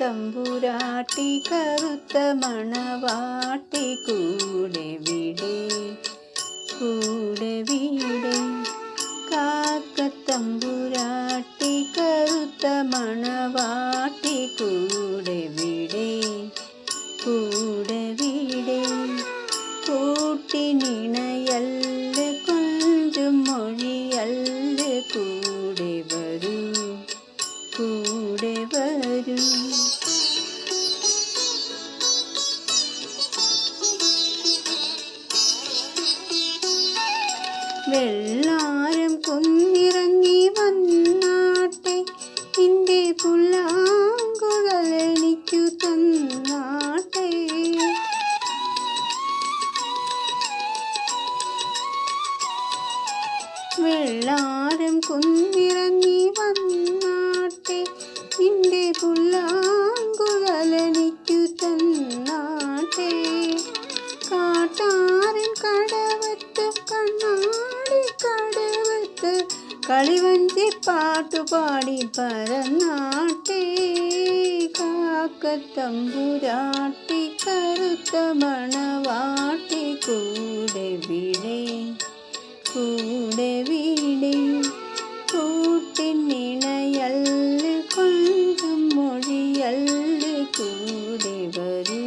തമ്പുരാട്ടി കറുത്ത മണവാട്ടി കൂടെ വീടേ കൂടെ വീടേ കാക്കത്തമ്പുരാട്ടി കറുത്ത മണവാട്ടി കൂടെ വീടേ കൂടെ വീടേ കൂട്ടിനിണയല്ല് കൊഞ്ചും മൊഴിയല്ല് കൂടെ വരൂ കൂടെ വരൂ. വെള്ളാരം കുന്നിറങ്ങി വന്നാട്ടെ നിന്റെ പുല്ലാങ്കുഴലെനിക്കു തന്നാട്ടെ. വെള്ളാരം കുന്നിറങ്ങി വന്നാട്ടെ നിന്റെ പുല്ലാങ്കുഴലെനിക്കു തന്നാട്ടെ. കാട്ടാറിൻ കടവത്ത് കണ്ണാടി കടവത്ത് കളിവഞ്ചി പാട്ടുപാടി പരന്നാട്ടെ. കാക്കത്തമ്പുരാട്ടി കറുത്ത മണവാട്ടി കൂടെ വീടേ കൂടെ വീടേ കൂട്ടിനിണയല്ല് കൊഞ്ചും മൊഴിയല്ല് കൂടെ വരൂ.